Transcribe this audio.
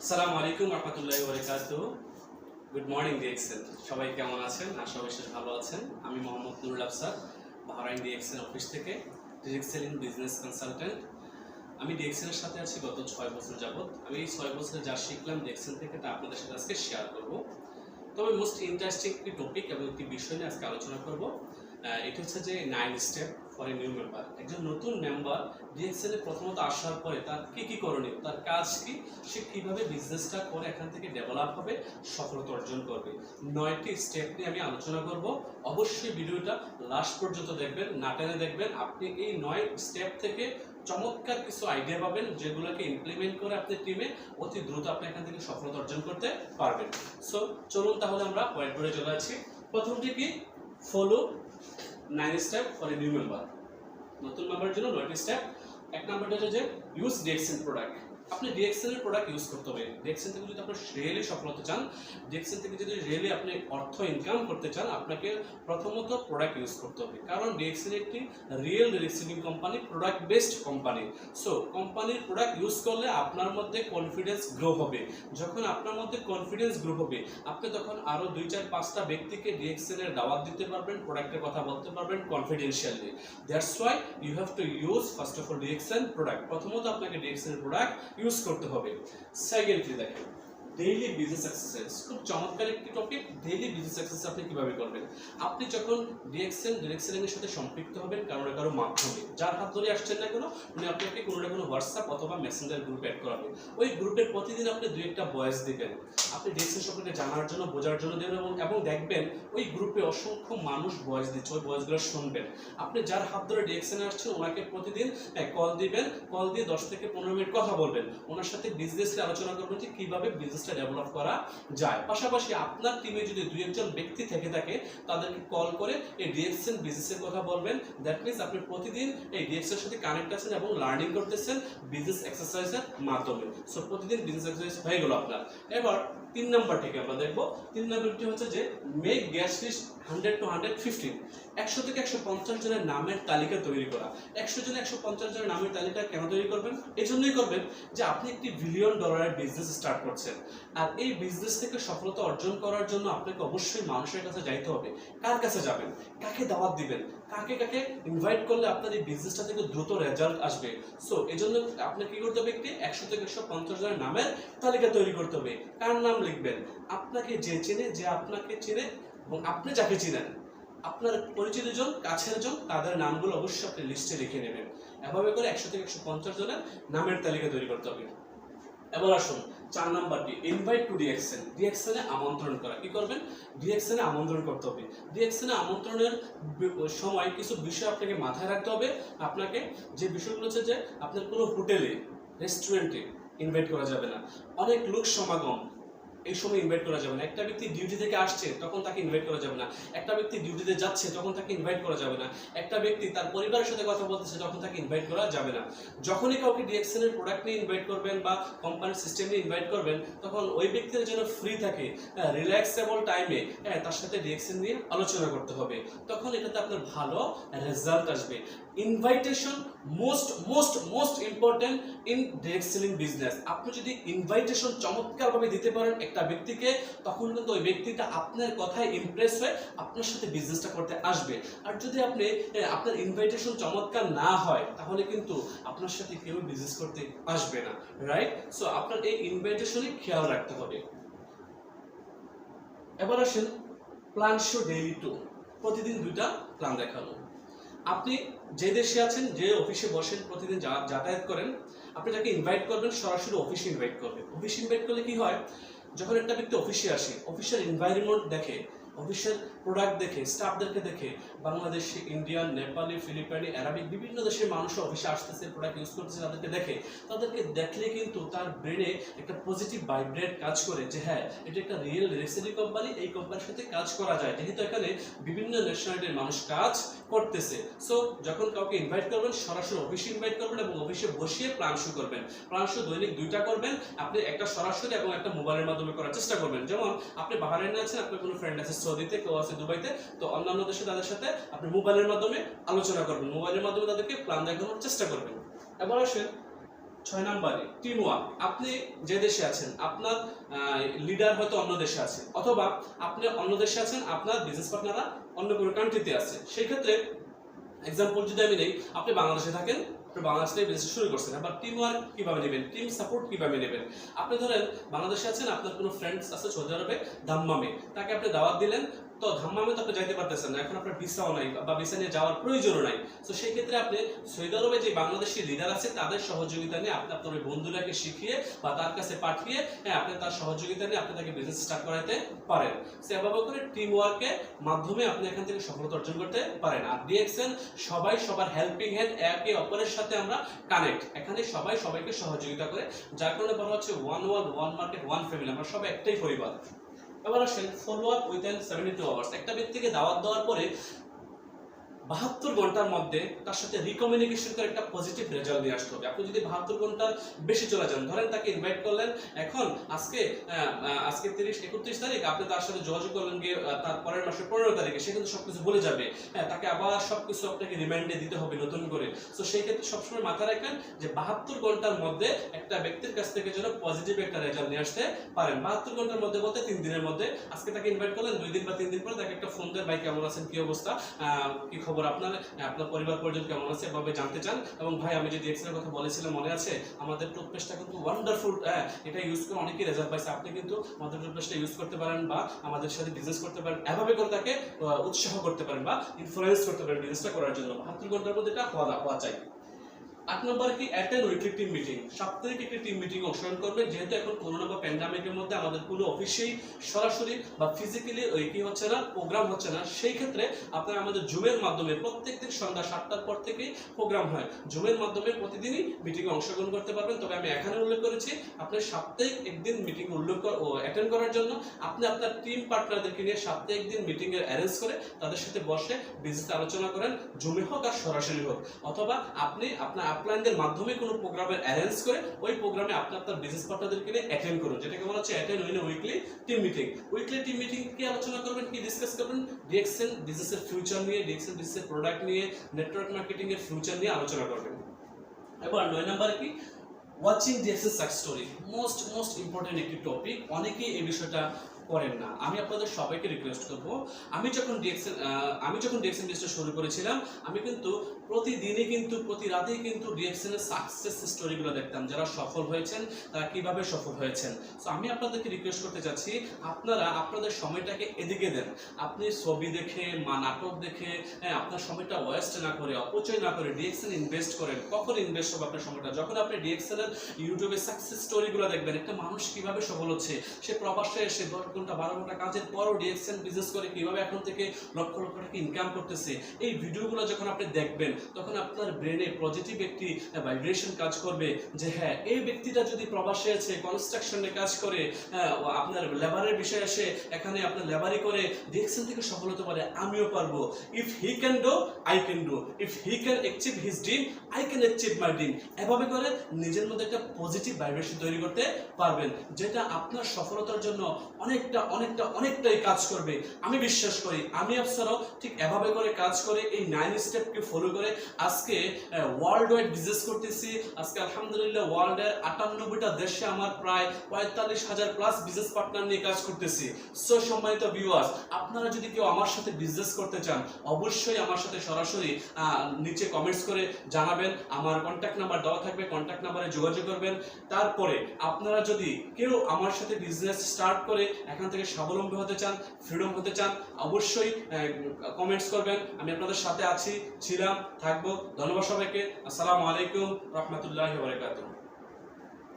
আসসালামু আলাইকুম রহমতুল্লাহি ওয়া বারাকাতুহু। গুড মর্নিং ডিএক্সএল, সবাই কেমন আছেন? আশা করি ভালো আছেন। আমি Mohammad Nurul Afsar, Bahrain DXL office থেকে ডিএক্সএল ইন বিজনেস কনসালটেন্ট। আমি ডিএক্সএল এর সাথে আছি গত 6 বছর যাবত। আমি এই 6 বছরে যা শিখলাম ডিএক্সএল থেকে তা আপনাদের সাথে আজকে শেয়ার করব। তবে মোস্ট ইন্টারেস্টিং একটি টপিক এবং একটি বিষয় নিয়ে আজকে আলোচনা করব। এটা হচ্ছে যে 9 step for a new member. একজন নতুন মেম্বার ডিএক্সএল এ প্রথমত আসার পরে তার কি করণীয়, তার কাজ কি, সে কিভাবে বিজনেসটা করে এখান থেকে ডেভেলপ হবে, সফলতা অর্জন করবে। 9টি স্টেপ নিয়ে আমি আলোচনা করব। অবশ্যই ভিডিওটা লাস্ট পর্যন্ত দেখবেন, না টেনে দেখবেন। আপনি এই 9 স্টেপ থেকে চমৎকার কিছু আইডিয়া পাবেন, যেগুলোকে ইমপ্লিমেন্ট করে আপনি টিমে অতি দ্রুত আপনি এখান থেকে সফলতা অর্জন করতে পারবেন। সো চলুন তাহলে আমরা হোয়াইট বোর্ডে চলে যাচ্ছি। প্রথমটি কি? Follow 9 step for a new member. নতুন মেম্বারের জন্য 9টি স্টেপ। এক নাম্বারটা হচ্ছে যে ইউজ ডিএক্সএল প্রোডাক্ট। আপনি ডিএক্সএল এর প্রোডাক্ট ইউজ করতে হবে। ডিএক্সএল থেকে যদি আপনি রিয়েলি সফলতা চান, ডিএক্সএল থেকে যদি রিয়েলি আপনি অর্থ ইনকাম করতে চান, আপনাকে প্রথমত প্রোডাক্ট ইউজ করতে হবে। কারণ ডিএক্সএল একটি real receiving company, product based company. So কোম্পানির প্রোডাক্ট ইউজ করলে আপনার মধ্যে কনফিডেন্স গ্রো হবে। যখন আপনার মধ্যে কনফিডেন্স গ্রো হবে, আপনি তখন আরো 2, 4, 5টা ব্যক্তিকে ডিএক্সএল এর দাওয়াত দিতে পারবেন, প্রোডাক্টের কথা বলতে পারবেন confidentially. That's why you have to use first of all DXL product. প্রথমত আপনাকে ডিএক্সএল প্রোডাক্ট ইউজ করতে হবে। সেকেন্ডলি দেখেন, ডেইলি বিজনেস এক্সারসাইজ। খুব চমৎকার একটি টপিক। ডেইলি বিজনেস এক্সারসাইজ আপনি কিভাবে করবেন? আপনি যখন ডিএক্সএল এর সাথে সম্পৃক্ত হবেন কারো মাধ্যমে, যার হাত ধরে আসছেন না কেন, উনি আপনাকে কোনো না কোনো হোয়াটসঅ্যাপ অথবা মেসেঞ্জার গ্রুপে অ্যাড করাবে। ওই গ্রুপে প্রতিদিন আপনি 2-1টা ভয়েস দিবেন। আপনি ডিএক্সএল সম্পর্কে জানার জন্য, বোঝার জন্য দেবেন এবং দেখবেন ওই গ্রুপে অসংখ্য মানুষ ভয়েস দিচ্ছে। ওই ভয়েসগুলো শুনবেন। আপনি যার হাত ধরে ডিএক্সএল আসছেন ওনাকে প্রতিদিন কল দিবেন। কল দিয়ে 10 থেকে 15 মিনিট কথা বলবেন। ওনার সাথে বিজনেস নিয়ে আলোচনা করবেন যে কিভাবে বিজনেসটা ডেভেলপ করা যায়। পাশাপাশি আপনার টিমে যদি 2-1জন ব্যক্তি থেকে থাকে, তাদেরকে কল করে এই ডিএক্সএল বিজনেসের কথা বলবেন। দ্যাট মিনস আপনি প্রতিদিন এই ডিএক্সএল এর সাথে কানেক্ট আছেন এবং লার্নিং করতেছেন বিজনেস এক্সারসাইজের মাধ্যমে। সো প্রতিদিন বিজনেস এক্সারসাইজ হয়ে গেল আপনার। এবার 3 নাম্বারটিকে আমরা দেখব। 3 নাম্বারটি হচ্ছে যে মেক গেস্ট লিস্ট 100 to 115। 100 থেকে 150 জনের নামের তালিকা তৈরি করা। 100 জন 150 জনের নামের তালিকা কেন তৈরি করবেন? এই জন্যই করবেন যে আপনি একটি $1 বিলিয়ন বিজনেস স্টার্ট করছেন। আর এই বিজনেস থেকে সফলতা অর্জন করার জন্য আপনাকে অবশ্যই মানুষের কাছে যাইতে হবে। কার কাছে যাবেন? কাকে দাওয়াত দিবেন? কাকে ইনভাইট করলে আপনার এই বিজনেসটা থেকে দ্রুত রেজাল্ট আসবে? সো এই জন্য আপনাকে কি করতে হবে? একটি 100 থেকে 150 জনের নামের তালিকা তৈরি করতে হবে। কার নাম লিখবেন? আপনাকে যে চেনে, যে আপনাকে চেনে এবং আপনি যাকে চিনেন, আপনার পরিচিত জন, কাছের জন, তাদের নামগুলো অবশ্যই আপনি লিস্টে লিখে নেবেন। এভাবে করে 100 থেকে 150 জনের নামের তালিকা তৈরি করতে হবে। এবার আসুন 4 নাম্বারটি, ইনভাইট টু ডিএক্সএল। ডিএক্সএল এ আমন্ত্রণ করা। কি করবেন? ডিএক্সএল এ আমন্ত্রণ করতে হবে। ডিএক্সএল এ আমন্ত্রণের সময় কিছু বিষয় আপনাকে মাথায় রাখতে হবে। আপনাকে যে বিষয়গুলো হচ্ছে যে আপনার কোনো হোটেলে, রেস্টুরেন্টে ইনভাইট করা যাবে না। অনেক লোক সমাগম, এই সময় ইনভাইট করা যাবে না। একটা ব্যক্তি ডিউটি থেকে আসছে, তখন তাকে ইনভাইট করা যাবে না। একটা ব্যক্তি ডিউটিতে যাচ্ছে, তখন তাকে ইনভাইট করা যাবে না। একটা ব্যক্তি তার পরিবারের সাথে কথা বলতেছে, তখন তাকে ইনভাইট করা যাবে না। যখনই কাউকে ডিএক্সএল এর প্রোডাক্ট নিয়ে ইনভাইট করবেন বা কোম্পানির সিস্টেম নিয়ে ইনভাইট করবেন, তখন ওই ব্যক্তির যেন ফ্রি থাকে, রিল্যাক্সেবল টাইমে তার সাথে ডিএক্সএল নিয়ে আলোচনা করতে হবে। তখন এটাতে আপনার ভালো রেজাল্ট আসবে। Invitation most important in DXL in business. আপনি যদি ইনভাইটেশন চমৎকারভাবে দিতে পারেন একটা ব্যক্তিকে, তখন কিন্তু ওই ব্যক্তিটা আপনার কথায় ইমপ্রেস হয়ে আপনার সাথে বিজনেসটা করতে আসবে। আর যদি আপনি আপনার ইনভাইটেশন চমৎকার না হয়, তাহলে কিন্তু আপনার সাথে কেউ বিজনেস করতে আসবে না। রাইট? সো আপনার এই ইনভাইটেশনে খেয়াল রাখতে হবে। এবার আসেন প্ল্যান শো ডেইলি 2। প্রতিদিন 2টা প্ল্যান দেখানো। আপনি যে দেশে আছেন, যে অফিসে বসেন, প্রতিদিন যাতায়াত করেন, আপনি যাকে ইনভাইট করবেন সরাসরি অফিসে ইনভাইট করবেন। অফিসে ইনভাইট করলে কি হয়? যখন একটা ব্যক্তি অফিসে আসে, অফিসের এনভায়রনমেন্ট দেখে, অফিসের প্রোডাক্ট দেখে, স্টাফদেরকে দেখে, বাংলাদেশি, ইন্ডিয়ান, নেপালি, ফিলিপাইনি, আরবিক বিভিন্ন দেশের মানুষ অফিসে আসতেছে, প্রোডাক্ট ইউজ করতেছে, তাদেরকে দেখলে কিন্তু তার ব্রেনে একটা পজিটিভ ভাইব্রেট কাজ করে যে হ্যাঁ, এটা একটা রিয়েল রেসিডি কোম্পানি, এই কোম্পানির সাথে কাজ করা যায়, যেহেতু এখানে বিভিন্ন ন্যাশনালিটির মানুষ কাজ করতেছে। সো যখন কাউকে ইনভাইট করবেন, সরাসরি অফিসে ইনভাইট করবেন এবং অফিসে বসিয়ে প্ল্যান শো করবেন। প্ল্যান শো দৈনিক 2টা করবেন। আপনি একটা সরাসরি এবং একটা মোবাইলের মাধ্যমে করার চেষ্টা করবেন। যেমন আপনি বাহারাইনে আছেন, আপনার কোনো ফ্রেন্ড আছে সৌদিতে, কেউ আছে দুবাইতে, তো অন্যান্য দেশে তাদের সাথে আপনি মোবাইলের মাধ্যমে আলোচনা করবেন। মোবাইলের মাধ্যমে তাদেরকে প্ল্যান দেখানোর চেষ্টা করবেন। এবার আসেন 6 নম্বরে টিম ওয়ার্ক। আপনি যে দেশে আছেন আপনার লিডার হয়তো অন্য দেশে আছে, অথবা আপনি অন্য দেশে আছেন আপনার বিজনেস পার্টনাররা অন্য কোনো কান্ট্রিতে আছে। সেই ক্ষেত্রে এক্সাম্পল যদি আমি নেই, আপনি বাংলাদেশে থাকেন, বাংলাদেশ থেকে বিজনেস শুরু করছেন, আবার টিম ওয়ার্ক কিভাবে নেবেন, টিম সাপোর্ট কিভাবে নেবেন। আপনি ধরেন বাংলাদেশে আছেন, আপনার কোনো ফ্রেন্ডস আছে সৌদি আরবে দাম্মামে, তাকে আপনি দাওয়াত দিলেন, তো ধাম্মামে তো আপনি যাইতে পারতেছেন না, এখন আপনার ভিসাও নাই বা ভিসা নিয়ে যাওয়ার প্রয়োজনও নাই। তো সেই ক্ষেত্রে আপনি সৌদি আরবে যে বাংলাদেশি লিডার আছে তাদের সহযোগিতা নিয়ে আপনি আপনার ওই বন্ধুটাকে শিখিয়ে বা তার কাছে পাঠিয়ে আপনি তার সহযোগিতা নিয়ে আপনি তাকে বিজনেস স্টার্ট করাতে পারেন। সেভাবে করে টিম ওয়ার্কের মাধ্যমে আপনি এখান থেকে সফলতা অর্জন করতে পারেন। আর ডিএক্সএন সবাই সবার হেল্পিং হ্যান্ড, একে অপরের সাথে আমরা কানেক্ট, এখানে সবাই সবাইকে সহযোগিতা করে, যার কারণে বলা হচ্ছে one world, one market, one family, আমরা সবাই একটাই পরিবার। এবার আসেন ফলো আপ উইদিন 72 আওয়ার্স। একটা ব্যক্তিকে দাওয়াত দেওয়ার পরে 72 ঘন্টার মধ্যে তার সাথে রিকমিউনিকেশন করে একটা পজিটিভ রেজাল্ট নিয়ে আসতে হবে। আপনি যদি 72 ঘন্টার বেশি চলে যান, ধরেন তাকে ইনভাইট করলেন, এখন আজকে 31 তারিখ, আপনি তার সাথে যোগাযোগ করলেন গিয়ে তার পরের মাসের 15 তারিখে, সে কিন্তু সবকিছু বলে যাবে, তাকে আবার সবকিছু আপনাকে রিমাইন্ডে দিতে হবে নতুন করে। তো সেই ক্ষেত্রে সবসময় মাথায় রাখবেন যে 72 ঘন্টার মধ্যে একটা ব্যক্তির কাছ থেকে যেন পজিটিভ একটা রেজাল্ট নিয়ে আসতে পারেন। 72 ঘন্টার মধ্যে বলতে 3 দিনের মধ্যে। আজকে তাকে ইনভাইট করলেন, 2 দিন বা 3 দিন পরে তাকে একটা ফোন দেন, ভাই কেমন আছেন, কি অবস্থা, কি খবর, আপনার পরিবার পরিজন কেমন আছে, এভাবে জানতে চান। এবং ভাই আমি যে ডিএক্সএন এর কথা বলেছিলাম মনে আছে, আমাদের টুথপেস্টটা কিন্তু ওয়ান্ডারফুল, এটা ইউজ করে অনেকেই রেজাল্ট পাইছে, আপনি কিন্তু আমাদের টুথপেস্টটা ইউজ করতে পারেন বা আমাদের সাথে বিজনেস করতে পারেন। এভাবে করে তাকে উৎসাহ করতে পারেন বা ইনফ্লুয়েন্স করতে পারেন বিজনেসটা করার জন্য। 72 ঘন্টার মধ্যে এটা হওয়া চাই। 8 নম্বর কি, অ্যাটেন্ড উইকলি টিম মিটিং। সাপ্তাহিক একটি টিম মিটিং অংশগ্রহণ করবেন। যেহেতু এখন করোনা বা প্যান্ডামিকের মধ্যে আমাদের কোনো অফিসেই সরাসরি বা ফিজিক্যালি কি হচ্ছে না, প্রোগ্রাম হচ্ছে না, সেই ক্ষেত্রে আপনারা আমাদের জুমের মাধ্যমে প্রত্যেকদিন সন্ধ্যা 7টার পর থেকেই প্রোগ্রাম হয়, জুমের মাধ্যমে প্রতিদিনই মিটিংয়ে অংশগ্রহণ করতে পারবেন। তবে আমি এখানে উল্লেখ করেছি আপনি সাপ্তাহিক একদিন মিটিং অ্যাটেন্ড করার জন্য আপনি আপনার টিম পার্টনারদেরকে নিয়ে সাপ্তাহিক দিন মিটিং এর অ্যারেঞ্জ করে তাদের সাথে বসে বিজনেস আলোচনা করেন, জুমে হোক আর সরাসরি হোক, অথবা আপনি আপনার আপলাইনদের মাধ্যমে কোনো প্রোগ্রামের অ্যারেঞ্জ করে ওই প্রোগ্রামে আপনি আপনার বিজনেস পার্টনারদেরকে নিয়ে অ্যাটেন্ড করুন, যেটাকে বলা হচ্ছে attend weekly team meeting. Weekly team meeting কি আলোচনা করবেন, কি ডিসকাস করবেন, ডিএক্সএন বিজনেসের ফিউচার নিয়ে, ডিএক্সএন বিজনেসের প্রোডাক্ট নিয়ে, নেটওয়ার্ক মার্কেটিং এর ফিউচার নিয়ে আলোচনা করবেন। এবার 9 নম্বর কি, watching DXN success story. Most important একটি টপিক, অনেকেই এই বিষয়টা করেন না। আমি আপনাদের সবাইকে রিকোয়েস্ট করব, আমি যখন ডিএক্সএন বিজনেস শুরু করেছিলাম, আমি কিন্তু প্রতিদিনই কিন্তু প্রতি রাতেই কিন্তু ডিএক্সএন এর সাকসেস স্টোরিগুলো দেখতাম, যারা সফল হয়েছেন তারা কিভাবে সফল হয়েছেন। সো আমি আপনাদেরকে রিকোয়েস্ট করতে চাচ্ছি, আপনারা আপনাদের সময়টাকে এদিকে দেন। আপনি ছবি দেখে নাটক দেখে আপনার সময়টা ওয়েস্ট না করে, অপচয় না করে ডিএক্সএন ইনভেস্ট করেন। কখন ইনভেস্ট হবে আপনার সময়টা, যখন আপনি ডিএক্সএন এর ইউটিউবে সাকসেস স্টোরিগুলো দেখবেন, একটা মানুষ কিভাবে সফল হচ্ছে, সে প্রবাসে এসে 10 ঘন্টা 12 ঘন্টা কাজের পরও ডিএক্সএন বিজনেস করে কিভাবে এখন থেকে লক্ষ লক্ষ টাকা ইনকাম করতেছে। এই ভিডিওগুলো যখন আপনি দেখবেন তখন আপনার ব্রেনে পজিটিভ একটি ভাইব্রেশন কাজ করবে যে হ্যাঁ, এই ব্যক্তিটা যদি প্রবাসে আছে, কনস্ট্রাকশনে কাজ করে, আপনার লেবারের বিষয়ে এসে এখানে আপনার লেবারি করে ডিএক্সএন থেকে সফল হতে পারে, আমিও পারবো। If he can do, I can do. If he can achieve his dream, I can achieve my dream. এভাবে করে নিজের মধ্যে একটা পজিটিভ ভাইব্রেশন তৈরি করতে পারবেন, যেটা আপনার সফলতার জন্য অনেকটাই কাজ করবে। আমি বিশ্বাস করি, আমি আপনারাও ঠিক এভাবে করে কাজ করে এই 9 স্টেপকে ফলো করে আজকে ওয়ার্ল্ড ওয়াইড বিজনেস করতেছি। আজকে আলহামদুলিল্লাহ ওয়ার্ল্ডের 98টা দেশে আমার প্রায় 45,000 প্লাস বিজনেস পার্টনার নিয়ে কাজ করতেছি। সো সম্মানিত ভিউয়ার্স, আপনারা যদি কেউ আমার সাথে বিজনেস করতে চান, অবশ্যই আমার সাথে সরাসরি নিচে কমেন্টস করে জানাবেন। আমার কন্ট্যাক্ট নাম্বার দেওয়া থাকবে, কন্ট্যাক্ট নাম্বারে যোগাযোগ করবেন। তারপরে আপনারা যদি কেউ আমার সাথে বিজনেস স্টার্ট করে এখান থেকে স্বাবলম্বী হতে চান, ফ্রিডম হতে চান, অবশ্যই কমেন্টস করবেন। আমি আপনাদের সাথে আছি, ছিলাম, থাকবো। ধন্যবাদ সবাইকে। আসসালামু আলাইকুম রহমতুল্লাহি ওয়া বারাকাতুহু।